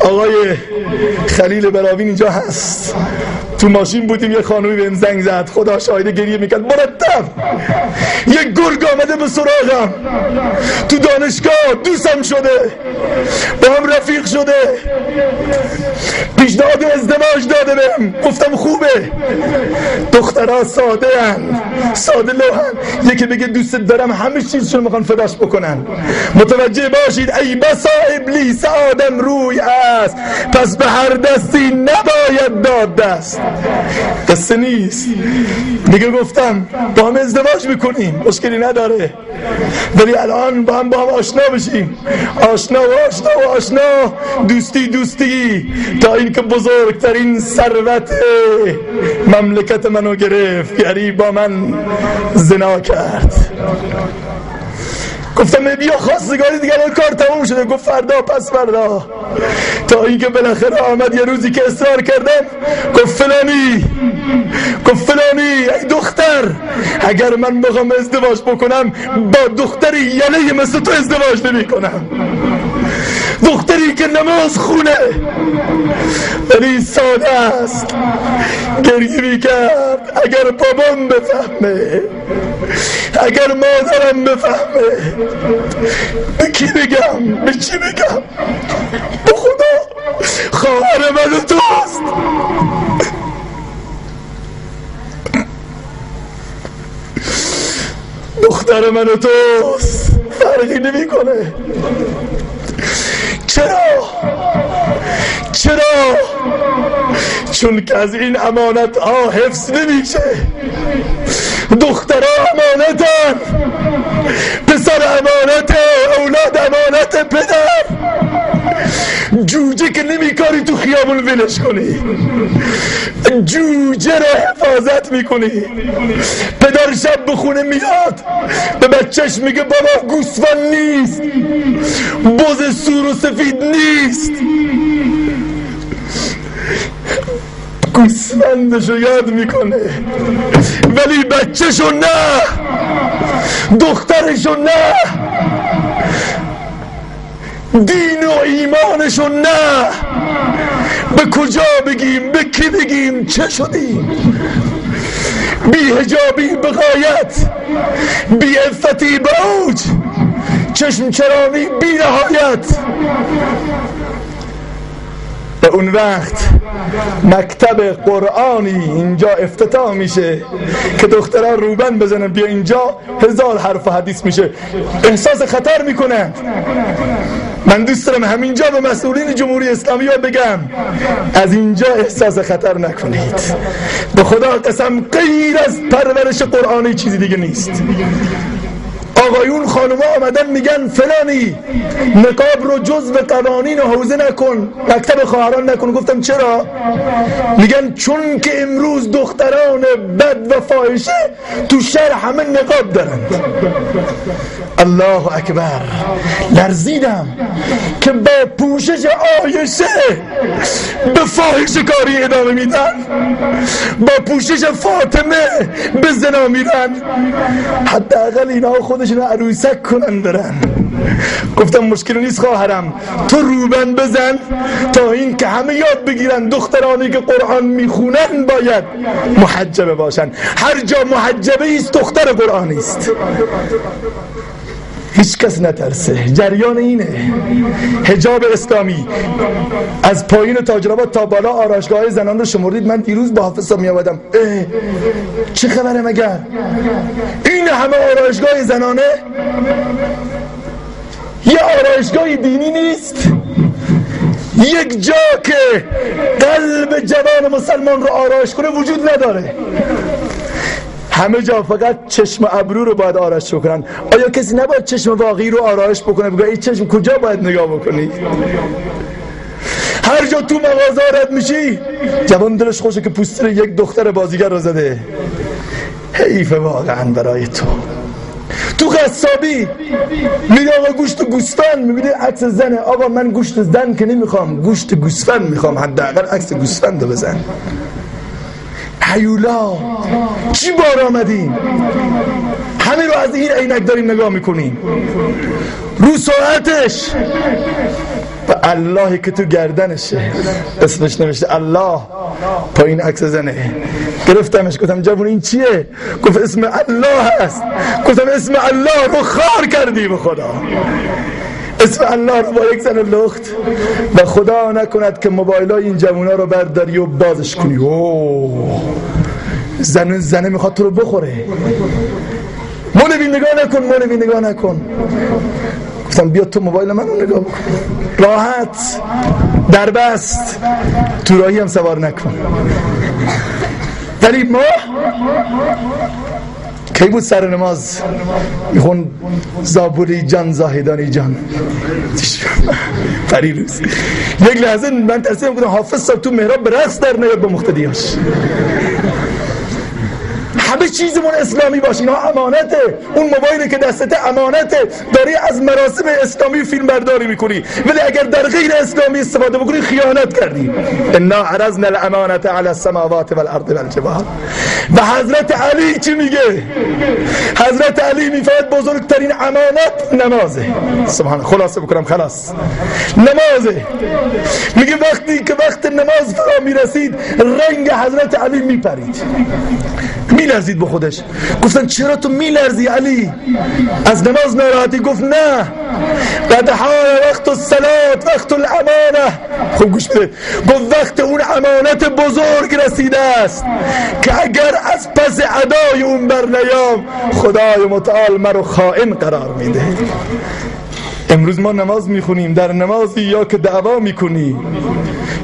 آقای خلیل براوین اینجا هست، تو ماشین بودیم یه خانومی بهم زنگ زد، خدا شاهده گریه میکرد مرتب. یک گرگ آمده به سراغم، تو دانشگاه دوستم شده، با هم رفیق شده، پیشنهاد ازدواج داده بهم، گفتم خوبه. دخترها ساده هن، ساده لوحن، یکی بگه دوست دارم همه چیزشون میخوان فداش بکنن. متوجه باشید ای بسا ابلیس آدم روی است، پس به هر دستی نباید داد دست. قصه نیست دیگه، گفتم با هم ازدواج میکنیم، مشکلی نداره، ولی الان با هم آشنا بشیم، آشنا و آشنا و آشنا، دوستی دوستی، تا این که بزرگترین ثروت مملکت منو گرفت، یعنی با من زنا کرد. گفتم بیا خواستگاری دیگه الان کار تموم شده. گفت فردا پس فردا، تا اینکه بالاخره آمد یه روزی که اصرار کردم، گفت فلانی ای دختر، اگر من بخوام ازدواج بکنم با دختری یله مثل تو ازدواج نمی کنم، دختری که نماز خونه ولی ساده است. گریه میکرد اگر بابام بفهمه، اگر مادرم بفهمه، به کی بگم، به چی بگم؟ به خدا خواهر من و توست. دختر من و توست، فرقی نمی کنه. چرا؟ چون که از این امانت ها حفظ نمیشه. دخترها امانتن، پسر امانته، اولاد امانت پدر. جوجه که نمیکاری تو خیابون ولش کنی، جوجه را حفاظت میکنی. پدر شب به خونه میاد به بچهش میگه بابا گوسفند نیست، بز سور و سفید نیست، گوسفندشو یاد میکنه، ولی بچهشو نه، دخترشو نه، دین و ایمانشو نه. به کجا بگیم، به کی بگیم چه شدیم؟ بی حجابی به غایت، بی عفتی به اوج، چشم چرانی بی نهایت. به اون وقت مکتب قرآنی اینجا افتتاح میشه که دختران روبن بزنن بیا اینجا، 1000 حرف و حدیث میشه، احساس خطر میکنن. من دوست دارم همینجا به مسئولین جمهوری اسلامی ها بگم از اینجا احساس خطر نکنید. به خدا قسم غیر از پرورش قرآنی چیزی دیگه نیست. آقایون خانوما آمدن میگن فلانی نقاب رو جزو قوانین و حوزه نکن، مکتب خواهران نکن. گفتم چرا؟ میگن چون که امروز دختران بد و فاحشه تو شهر همه نقاب دارن. الله اکبر. لرزیدم که با پوشش عایشه به فاحشه کاری ادامه میدن، با پوشش فاطمه به زنا میرن. حداقل اینا خودشون عروسک کنن برن. گفتم مشکل نیست خواهرم، تو روبن بزن تا این که همه یاد بگیرن دخترانی که قرآن میخونن باید محجبه باشن. هر جا محجبه است دختر قرآنی است. هیچ کس نترسه. جریان اینه. حجاب اسلامی از پایین تاجرآباد تا بالا آرایشگاه زنان رو شمردید. من دیروز با حافظ می آمدم، چه خبره مگر این همه آرایشگاه زنانه؟ یه آرایشگاه دینی نیست، یک جا که قلب جوان مسلمان رو آرایش کنه وجود نداره. همه جا فقط چشم ابرو رو باید آرایش بکنن. آیا کسی نباید چشم واقعی رو آرایش بکنه؟ بگه این چشم کجا باید نگاه بکنی؟ هر جا تو مغازه رد میشی جوان دلش خوشه که پوستر یک دختر بازیگر رو زده. حیفه واقعا برای تو قصابی میگه آقا گوشت گوسفند، میبینه عکس زنه، آقا من گوشت زن که نمیخوام، گوشت گوسفند میخوام، حداقل عکس گوسفند رو بزن. هیولا چی بار آمدیم؟ همه رو از این عینک داریم نگاه میکنیم. رو ساعتش و اللهی که تو گردنشه اسمش نوشته الله، پایین عکس زنه. گرفتمش گفتم جوون این چیه؟ گفت اسم الله هست. گفتم اسم الله رو خار کردی به خدا. اسم الله رو با یک زن لخت و خدا نکند که موبایلای این جوونا رو برداری و بازش کنی. اوه زنه میخواد تو رو بخوره. مولوی نگاه نکن. گفتم بیا تو موبایل من رو نگاه بکن، راحت دربست، تو راهی هم سوار نکن. ولی ما کی بود سر نماز میخون زابوری جان زاهدانی جان فریروز. یک لحظه من ترسیدم گفتم حافظ صاحب تو محراب به رقص در نیاد با مقتدیاش. همه چیزمون اسلامی باشه، اینا امانته. اون موبایلی که دستته امانته، داری از مراسم اسلامی فیلم برداری میکنی، ولی اگر در غیر اسلامی استفاده بکنی خیانت کردی. انا عرضنا الامانه علی السماوات والارض والجبال. و حضرت علی چی میگه؟ حضرت علی میفرماید بزرگترین امانت نمازه. سبحان، خلاصه بکنم خلاص، نمازه. میگه وقتی که وقت نماز فرا میرسید رنگ حضرت علی میپرید، میلرزید به خودش. گفتن چرا تو میلرزی علی؟ از نماز ناراحتی؟ گفت نه، قد حان وقت الصلاه وقت الامانه. خب گوش بده، گفت وقت اون امانت بزرگ رسیده است که اگر از پس ادای اون بر نیام خدای متعال مرا خائن قرار میده. امروز ما نماز میخونیم، در نمازی یا که دعوا میکنی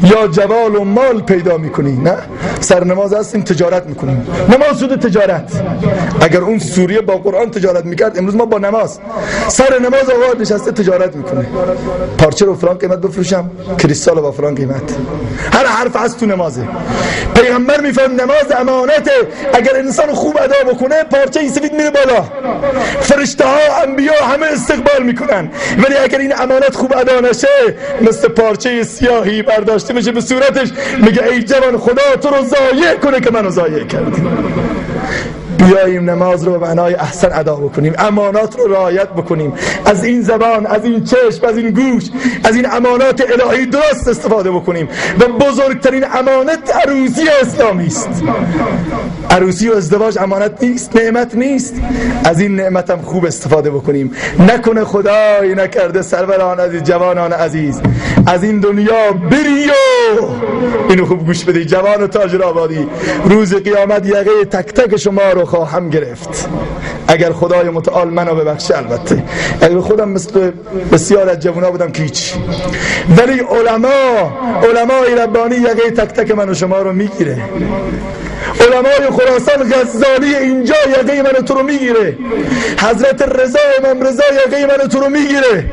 یا جوال و مال پیدا میکنی، نه سر نماز هستیم تجارت میکنیم. نماز شده تجارت. اگر اون سوریه با قرآن تجارت میکرد، امروز ما با نماز سر نماز آقا نشسته تجارت میکنه. پارچه رو فلان قیمت بفروشم، کریستال رو با فلان قیمت. هر حرف از تو نمازه. پیغمبر میفهم نماز امانته. اگر انسان خوب ادا بکنه پارچه سفید میره بالا، فرشته ها انبیا همه استقبال میکنن. ولی اگر این امانت خوب ادا نشه مثل پارچه سیاهی برداشته میشه به صورتش، میگه ای جوان خدا تو رو ضایع کنه که منو ضایع کردی. بیاییم نماز رو به معنای احسن ادا بکنیم، امانات رو رعایت بکنیم، از این زبان، از این چشم، از این گوش، از این امانات الهی درست استفاده بکنیم. و بزرگترین امانت عروسی اسلامی است. عروسی و ازدواج امانت نیست؟ نعمت نیست؟ از این نعمت هم خوب استفاده بکنیم. نکنه خدای نکرده سروران عزیز، جوانان عزیز، از این دنیا بری. اینو خوب گوش بدید جوان و تاجر آبادی، روز قیامت یقه تک تک شما رو خواهم گرفت اگر خدای متعال منو ببخشه. البته اگر خودم مثل بسیار از جوونا بودم که هیچ، ولی علمای ربانی یقه تک تک من و شما رو میگیره. علمای خراسان غزالی اینجا یقه من تو رو میگیره. حضرت رضا امام رضا یقه من تو رو میگیره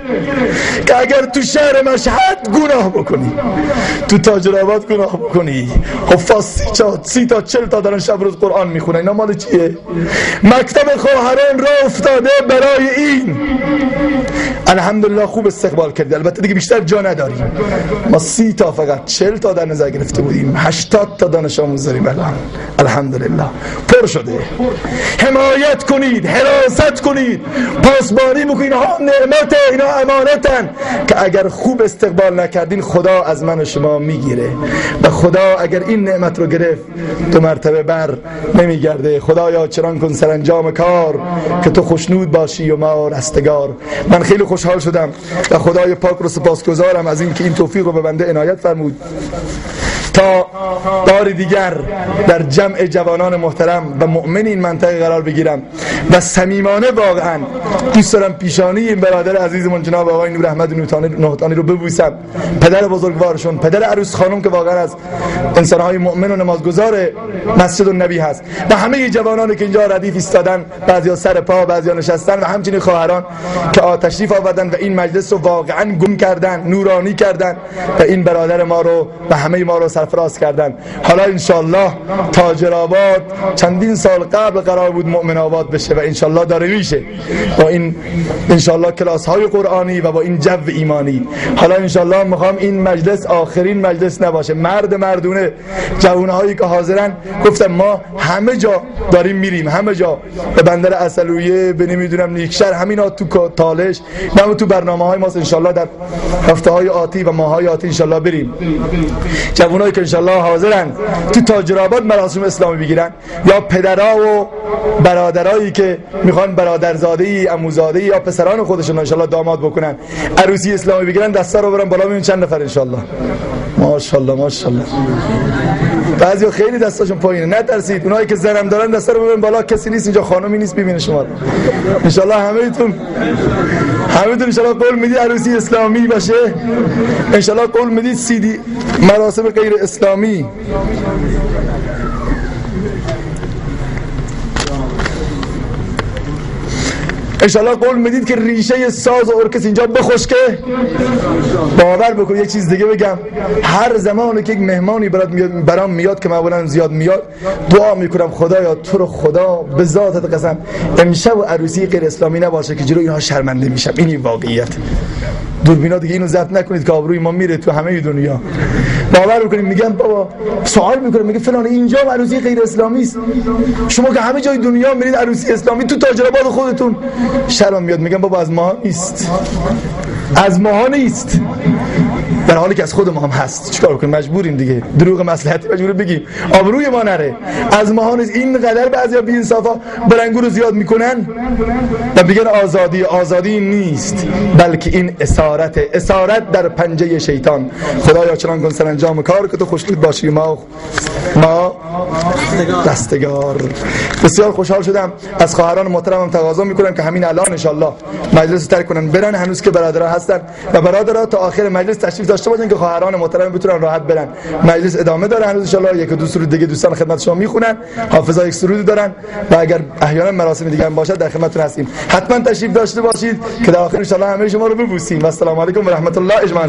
که اگر تو شهر مشهد گناه بکنی، تو تاجرآباد گناه بکنی، حفاظ 30 تا 40 تا دارن شب روز قرآن میخونن، اینا مال چیه؟ مکتب خواهران را افتاده برای این. الحمدلله خوب استقبال کردی. البته دیگه بیشتر جا نداریم، ما 30 تا فقط 40 تا در نظر گرفته بودیم، 80 تا دانش آموز داریم الان. الحمدلله پر شده. حمایت کنید، حراست کنید، پاسبانی بکنید. ها نعمت، اینا امانتن که اگر خوب استقبال نکردین خدا از من و شما میگیره. و خدا اگر این نعمت رو گرفت 2 مرتبه بر نمیگرده. خدایا چنان کن سرانجام کار که تو خوشنود باشی و ما رستگار. من خیلی خوشحال شدم و خدای پاک رو سپاسگزارم از این که این توفیق رو به بنده عنایت فرمود. تا بار دیگر در جمع جوانان محترم و مؤمن این منطقه قرار بگیرم و صمیمانه واقعا دوست دارم پیشانی این برادر عزیزمون جناب آقای نور احمد نهتانی رو ببوسم، پدر بزرگوارشون، پدر عروس خانم که واقعا از انسان‌های مؤمن و نمازگزار مسجد النبی هست، و همه جوانانی که اینجا ردیف ایستادن، بعضیا سر پا، بعضیا نشستن، و همچنین خواهران که تشریف آوردن و این مجلس رو واقعا گم کردن، نورانی کردن و این برادر ما رو و همه ما رو سرفراز کردن. حالا انشالله تاجرآباد چندین سال قبل قرار بود مؤمن آباد بشه و انشالله داره میشه با این انشالله کلاس های قرآنی و با این جو ایمانی. حالا انشالله میخوام این مجلس آخرین مجلس نباشه. مردونه جوانه هایی که حاضرن گفتم ما همه جا داریم میریم، همه جا به بندر عسلویه، به نمیدونم نیکشهر، همینا تو تالش، ما تو برنامه های ماست انشالله در هفته های آتی و ماه های آتی انشالله بریم. جوانایی که انشالله حاضرن تو تاجرآباد مراسم اسلامی بگیرن، یا پدرها و برادرایی که میخوان برادرزاده‌ای، عموزاده‌ای یا پسران خودشون انشالله داماد بکنن، عروسی اسلامی بگیرن، دستا رو برن بالا ببین چند نفر انشالله. ماشاءالله ماشاءالله. بعضیا خیلی دستاشون پایینه، نترسید. اونایی که زنم دارن دستا رو ببین بالا، کسی نیست اینجا، خانومی نیست ببینه شما. انشالله همه‌تون انشالله قول میدید عروسی اسلامی باشه، انشالله قول میدید سیدی مراسم غیر اسلامی. انشالله قول میدید که ریشه ساز و ارکستر اینجا بخشکه. باور بکن یه چیز دیگه بگم، هر زمانی که یک مهمانی برام میاد که معمولا زیاد میاد، دعا میکنم خدایا تو رو خدا به ذاتت قسم امشب عروسی غیر اسلامی نباشه که جلوی اینها شرمنده میشم. این واقعیت. دوربینا دیگه اینو ضبط نکنید که آبروی ما میره تو همه دنیا. باور بکنید میگم بابا، سوال میکنم میگه فلان اینجا عروسی غیر اسلامی است، شما که همه جای دنیا میرید عروسی اسلامی، تو تاجرآباد خودتون شرم میاد. میگم بابا از ما نیست، از ما نیست، در حالی که از خود ما هم هست. چیکار کنیم؟ مجبوریم دیگه، دروغ مصلحتی مجبور بگیم آبروی ما نره. از ما نیست. این قدر بعضیا بی انصافا برنگو رو زیاد میکنن و میگن آزادی نیست، بلکه این اسارت در پنجه شیطان. خدایا چنان کن سرانجام کار که تو خوشنود باشی، ما دستگار. بسیار خوشحال شدم. از خواهران محترمم تقاضا میکنم که همین الان انشالله مجلس ترک کنن برن، هنوز که برادرها هستن، و برادرها تا آخر مجلس تشریف داشته باشن که خواهران محترم بتونن راحت برن. مجلس ادامه داره هنوز انشالله. یک دو سرود دیگه دوستان خدمت شما میخونن، حافظا یک سرود دارن، و اگر احیانا مراسم دیگه هم باشه در خدمتتون هستیم. حتما تشریف داشته باشید که در آخر انشالله همه شما رو ببوسیم. و السلام علیکم و رحمت الله اجمعین.